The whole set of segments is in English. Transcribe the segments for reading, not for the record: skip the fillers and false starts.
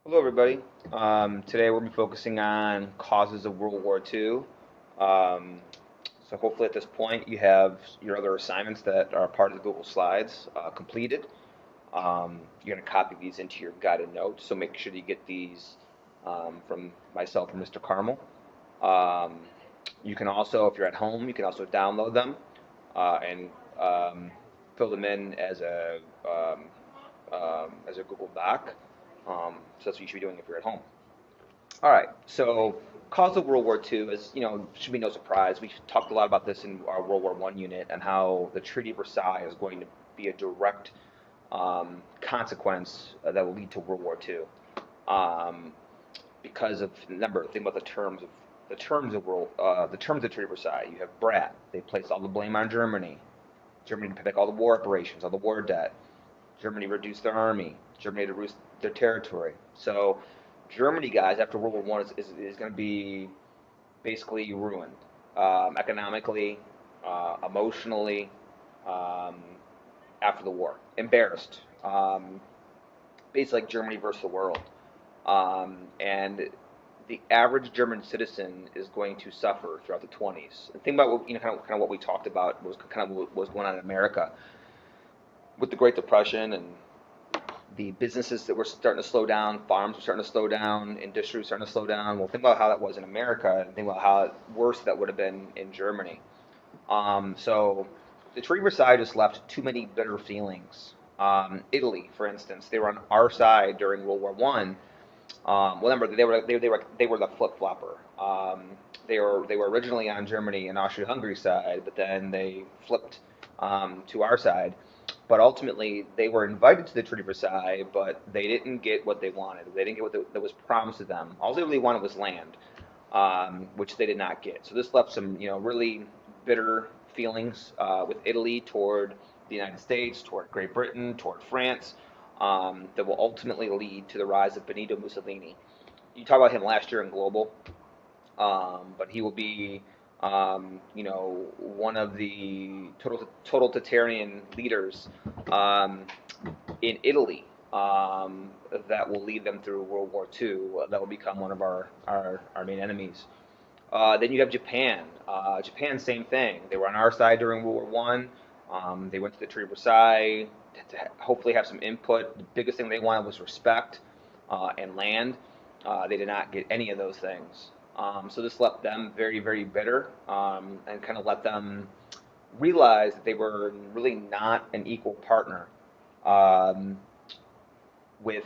Hello, everybody. Today we'll be focusing on causes of World War II. So hopefully at this point you have your other assignments that are part of the Google Slides completed. You're going to copy these into your guided notes, so make sure you get these from myself and Mr. Carmel. Um, you can also, if you're at home, you can also download them and fill them in um, as a Google Doc. So that's what you should be doing if you're at home. All right. So cause of World War II is, should be no surprise. We talked a lot about this in our World War One unit and how the Treaty of Versailles is going to be a direct consequence that will lead to World War II. Um, because of remember, think about the terms of Treaty of Versailles. You have Brat. They placed all the blame on Germany. Germany to pick all the war reparations, all the war debt. Germany reduced their army. Germany reduced their territory. So Germany, guys, after World War One is going to be basically ruined economically, emotionally, um, after the war. Embarrassed. Basically like Germany versus the world. And the average German citizen is going to suffer throughout the 20s. And think about what, kind of what we talked about was kind of what was going on in America with the Great Depression and the businesses that were starting to slow down, farms were starting to slow down, industry was starting to slow down. Well, think about how that was in America, and think about how worse that would have been in Germany. So the Treaty of Versailles just left too many bitter feelings. Italy, for instance, they were on our side during World War One. Well, remember they were the flip flopper. They were originally on Germany and Austria-Hungary side, but then they flipped to our side. But ultimately, they were invited to the Treaty of Versailles, but they didn't get what they wanted. They didn't get that was promised to them. All they really wanted was land, which they did not get. So this left some, really bitter feelings with Italy toward the United States, toward Great Britain, toward France, that will ultimately lead to the rise of Benito Mussolini. You talked about him last year in Global, but he will be, one of the totalitarian leaders um, in Italy that will lead them through World War II. That will become one of our main enemies. Then you have Japan. Japan, same thing. They were on our side during World War One. They went to the Treaty of Versailles to hopefully have some input. The biggest thing they wanted was respect and land. They did not get any of those things. So this left them very, very bitter and kind of let them realize that they were really not an equal partner um, with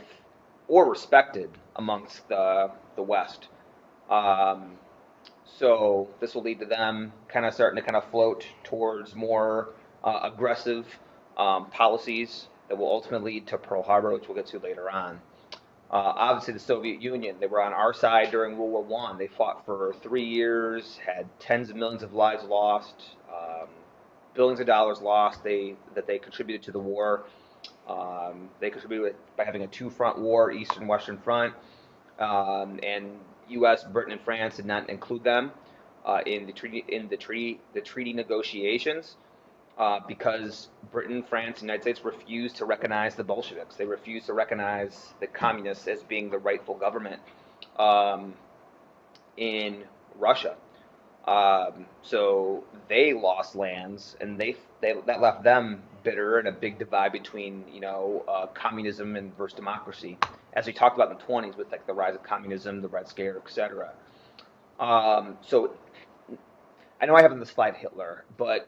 or respected amongst the West. Um, so this will lead to them kind of starting to kind of float towards more aggressive policies that will ultimately lead to Pearl Harbor, which we'll get to later on. Obviously, the Soviet Union, they were on our side during World War One. They fought for 3 years, had tens of millions of lives lost, billions of dollars lost. They contributed to the war. They contributed by having a two-front war, East and Western Front, and U.S., Britain, and France did not include them in the treaty negotiations because Britain, France, and the United States refused to recognize the Bolsheviks. They refused to recognize the communists as being the rightful government um, in Russia. So they lost lands, and they that left them bitter and a big divide between communism and versus democracy, as we talked about in the 20s with like the rise of communism, the Red Scare, etc. So I know I have on the slide Hitler, but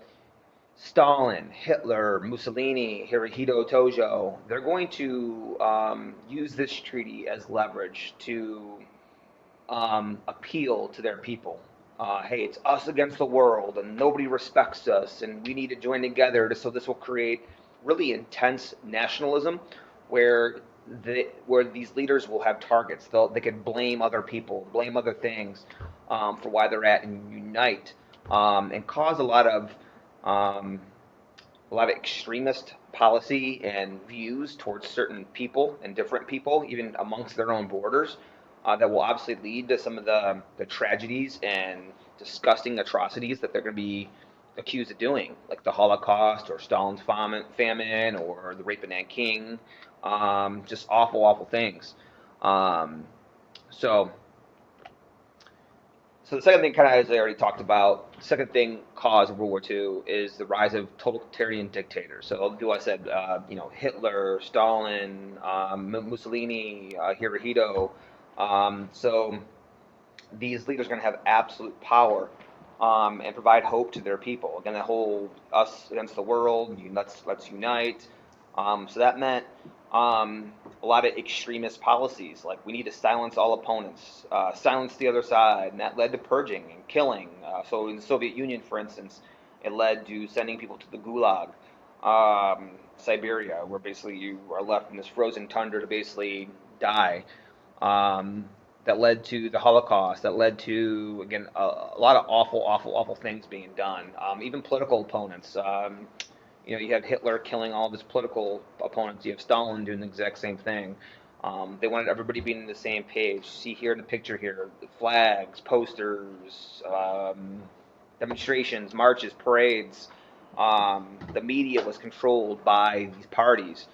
Stalin, Hitler, Mussolini, Hirohito Tojo, they're going to use this treaty as leverage to appeal to their people. Hey, it's us against the world, and nobody respects us, and we need to join together. So this will create really intense nationalism, where where these leaders will have targets. They could blame other people, blame other things for why they're at, and unite and cause um, a lot of extremist policy and views towards certain people and different people, even amongst their own borders, that will obviously lead to some of the tragedies and disgusting atrocities that they're going to be accused of doing, like the Holocaust or Stalin's famine or the rape of Nanking, just awful, awful things. Um, so, so the second thing, kind of as I already talked about, the second thing cause of World War II is the rise of totalitarian dictators. So I'll do what I said, Hitler, Stalin, Mussolini, Hirohito. So these leaders are going to have absolute power and provide hope to their people. Again, that whole us against the world, let's unite. So that meant a lot of extremist policies, like we need to silence all opponents, silence the other side, and that led to purging and killing. So in the Soviet Union, for instance, it led to sending people to the Gulag, Siberia, where basically you are left in this frozen tundra to basically die. Um, that led to the Holocaust, that led to, again, a lot of awful, awful, awful things being done. Even political opponents. You have Hitler killing all of his political opponents. You have Stalin doing the exact same thing. They wanted everybody being on the same page. See here in the picture here, flags, posters, demonstrations, marches, parades. The media was controlled by these parties.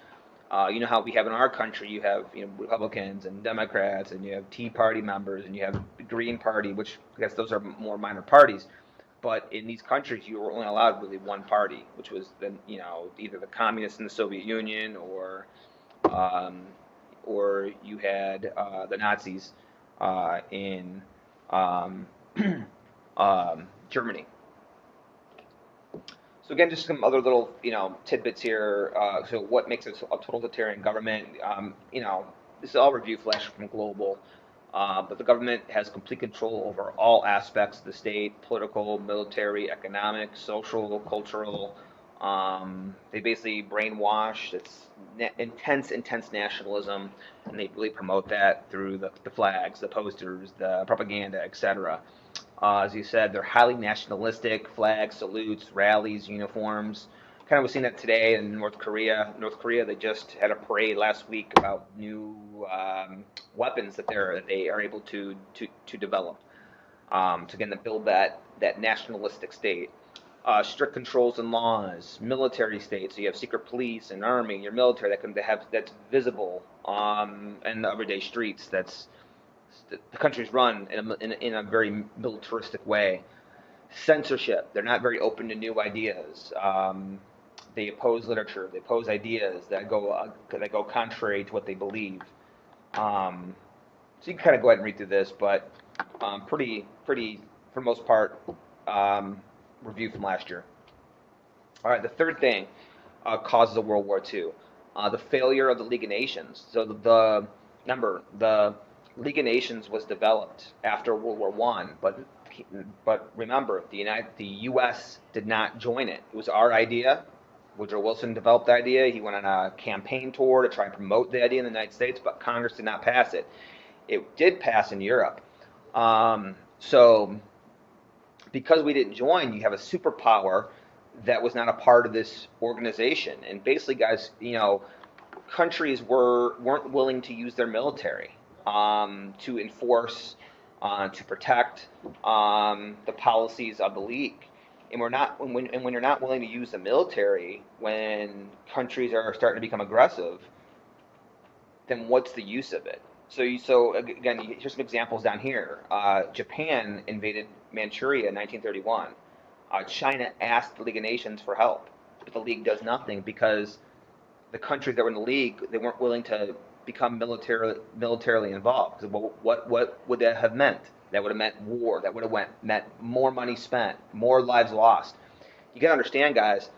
You know how we have in our country, you have Republicans and Democrats, and you have Tea Party members, and you have the Green Party, which I guess those are more minor parties. But in these countries, you were only allowed really one party, which was then either the communists in the Soviet Union um, or you had the Nazis in um, Germany. So again, just some other little, tidbits here. So what makes a totalitarian government? This is all review flash from Global, but the government has complete control over all aspects of the state: political, military, economic, social, cultural. They basically brainwash. It's intense, intense nationalism, and they really promote that through the flags, the posters, the propaganda, etc. As you said, they're highly nationalistic, flags, salutes, rallies, uniforms. Kind of was seeing that today in North Korea. North Korea, they just had a parade last week about new weapons that they are able to develop. To again to build that nationalistic state. Strict controls and laws, military state. So you have secret police and army, your military that's visible in the everyday streets. The country's run in a very militaristic way. Censorship. They're not very open to new ideas. They oppose literature. They oppose ideas that go contrary to what they believe. So you can kind of go ahead and read through this, but pretty for the most part, review from last year. All right, the third thing causes of World War II, the failure of the League of Nations. So remember the League of Nations was developed after World War One, but remember the U.S. did not join it. It was our idea. Woodrow Wilson developed the idea. He went on a campaign tour to try and promote the idea in the United States, but Congress did not pass it. It did pass in Europe. So because we didn't join, you have a superpower that was not a part of this organization. And basically, guys, countries weren't willing to use their military to enforce, to protect the policies of the league. And when you're not willing to use the military when countries are starting to become aggressive, then what's the use of it? So again, here's some examples down here. Japan invaded Manchuria in 1931. China asked the League of Nations for help, but the League does nothing because the countries that were in the League, they weren't willing to become militarily involved. What would that have meant? That would have meant war. That would have meant more money spent, more lives lost. You got to understand, guys.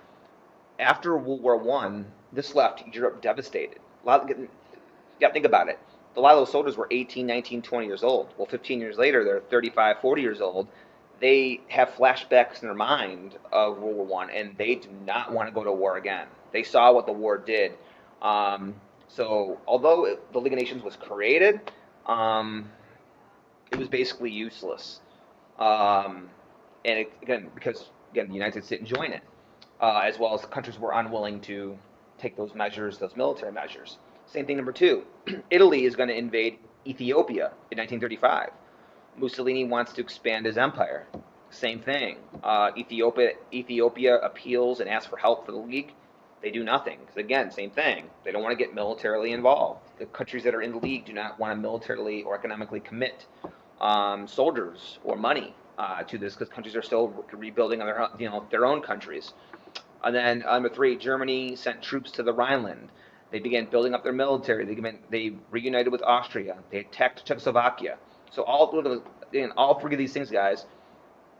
After World War One, this left Europe devastated. Think about it. A lot of those soldiers were 18, 19, 20 years old. Well, 15 years later, they're 35, 40 years old. They have flashbacks in their mind of World War One, and they do not want to go to war again. They saw what the war did. So, although the League of Nations was created, it was basically useless. Because the United States didn't join it, as well as countries were unwilling to take those measures, those military measures. Same thing, number two. Italy is going to invade Ethiopia in 1935. Mussolini wants to expand his empire. Same thing. Ethiopia appeals and asks for help for the League. They do nothing. Because again, same thing. They don't want to get militarily involved. The countries that are in the league do not want to militarily or economically commit soldiers or money to this, because countries are still rebuilding on their own countries. And then number three, Germany sent troops to the Rhineland. They began building up their military. They reunited with Austria. They attacked Czechoslovakia. So all three of these things, guys,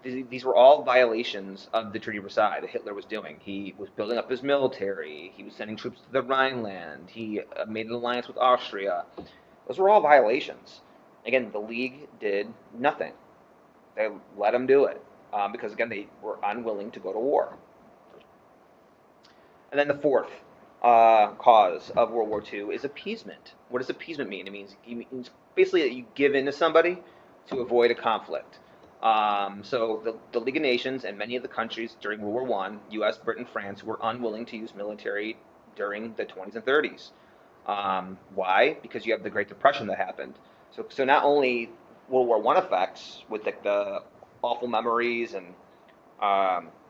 these were all violations of the Treaty of Versailles that Hitler was doing. He was building up his military. He was sending troops to the Rhineland. He made an alliance with Austria. Those were all violations. Again, the League did nothing. They let him do it because, again, they were unwilling to go to war. And then the fourth cause of World War II is appeasement. What does appeasement mean? It means basically that you give in to somebody to avoid a conflict. So the League of Nations and many of the countries during World War I, U.S., Britain, France, were unwilling to use military during the 20s and 30s. Why? Because you have the Great Depression that happened. So not only World War I effects with the awful memories and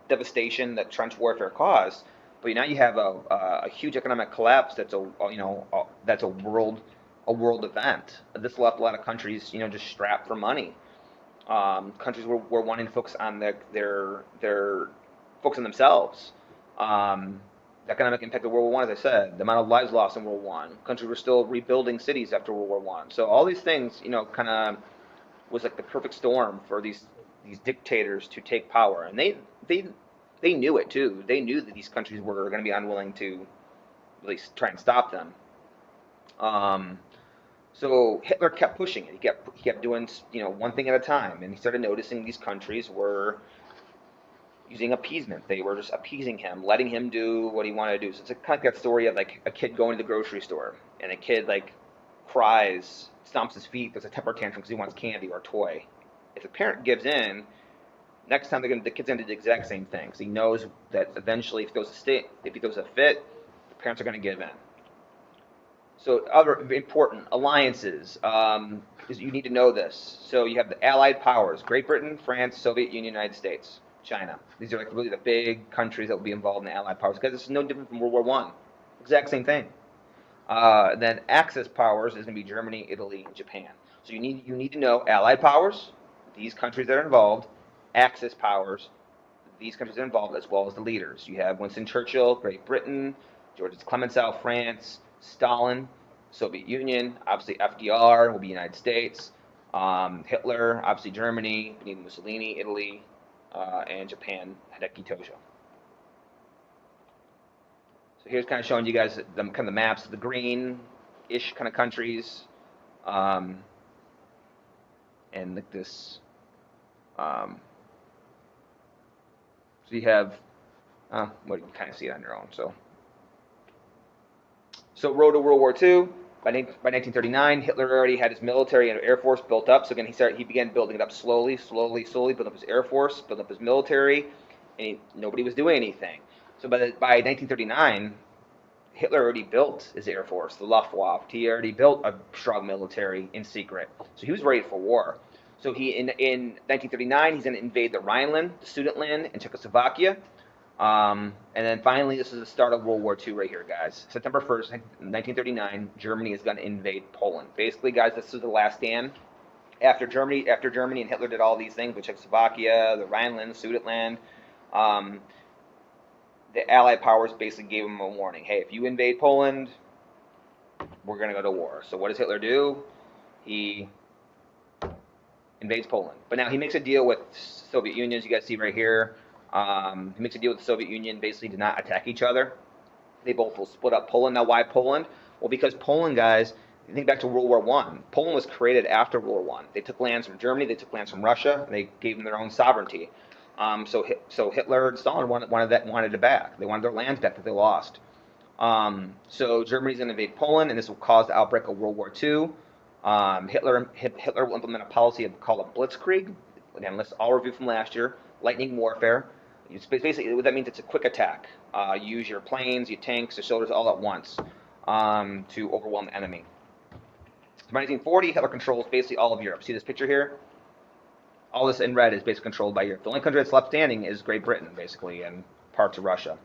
devastation that trench warfare caused, but now you have a huge economic collapse that's a world event. This left a lot of countries just strapped for money. Countries were wanting to focus on their focus on themselves. The economic impact of World War I, as I said, the amount of lives lost in World War I. Countries were still rebuilding cities after World War I. So all these things, kind of was like the perfect storm for these dictators to take power, and they knew it too. They knew that these countries were going to be unwilling to at least try and stop them. So Hitler kept pushing it. He kept doing one thing at a time, and he started noticing these countries were using appeasement. They were just appeasing him, letting him do what he wanted to do. So it's kind of like that story of like a kid going to the grocery store, and a kid like cries, stomps his feet, does a temper tantrum because he wants candy or a toy. If the parent gives in, next time the kid's going to do the exact same thing. Because he knows that eventually, if he throws a fit, the parents are going to give in. So other important alliances, you need to know this. So you have the Allied powers: Great Britain, France, Soviet Union, United States, China. These are like really the big countries that will be involved in the Allied powers, because it's no different from World War I. Exact same thing. Then Axis powers is going to be Germany, Italy, and Japan. So you need to know Allied powers, these countries that are involved, Axis powers, these countries that are involved, as well as the leaders. You have Winston Churchill, Great Britain; George Clemenceau, France; Stalin, Soviet Union; obviously FDR will be United States; Hitler, obviously Germany; Benito Mussolini, Italy; and Japan, Hideki Tojo. So here's kind of showing you guys kind of the maps of the green-ish kind of countries, and like this. So you have, well, you can kind of see it on your own. So road to World War II. By 1939, Hitler already had his military and air force built up. So again, he began building it up slowly, building up his air force, building up his military, and nobody was doing anything. So by 1939, Hitler already built his air force, the Luftwaffe. He already built a strong military in secret. So he was ready for war. So in 1939, he's going to invade the Rhineland, the Sudetenland, and Czechoslovakia. And then finally, this is the start of World War II right here, guys. September 1st, 1939, Germany is going to invade Poland. Basically, guys, this is the last stand. After Germany and Hitler did all these things with Czechoslovakia, the Rhineland, Sudetenland, the Allied powers basically gave him a warning. Hey, if you invade Poland, we're going to go to war. So what does Hitler do? He invades Poland. But now he makes a deal with Soviet Union, as you guys see right here. He makes a deal with the Soviet Union basically to not attack each other. They both will split up Poland. Now, why Poland? Well, because Poland, guys, you think back to World War I. Poland was created after World War I. They took lands from Germany, they took lands from Russia, and they gave them their own sovereignty. So Hitler and Stalin wanted it back. They wanted their lands back that they lost. So Germany's going to invade Poland, and this will cause the outbreak of World War II. Hitler will implement a policy called a blitzkrieg. Again, let's all review from last year. Lightning warfare. It's basically, what that means, it's a quick attack. You use your planes, your tanks, your soldiers all at once to overwhelm the enemy. By 1940, Hitler controls basically all of Europe. See this picture here? All this in red is basically controlled by Europe. The only country that's left standing is Great Britain, basically, and parts of Russia.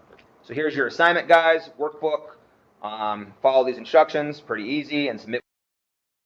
So here's your assignment, guys. Workbook. Follow these instructions. Pretty easy, and submit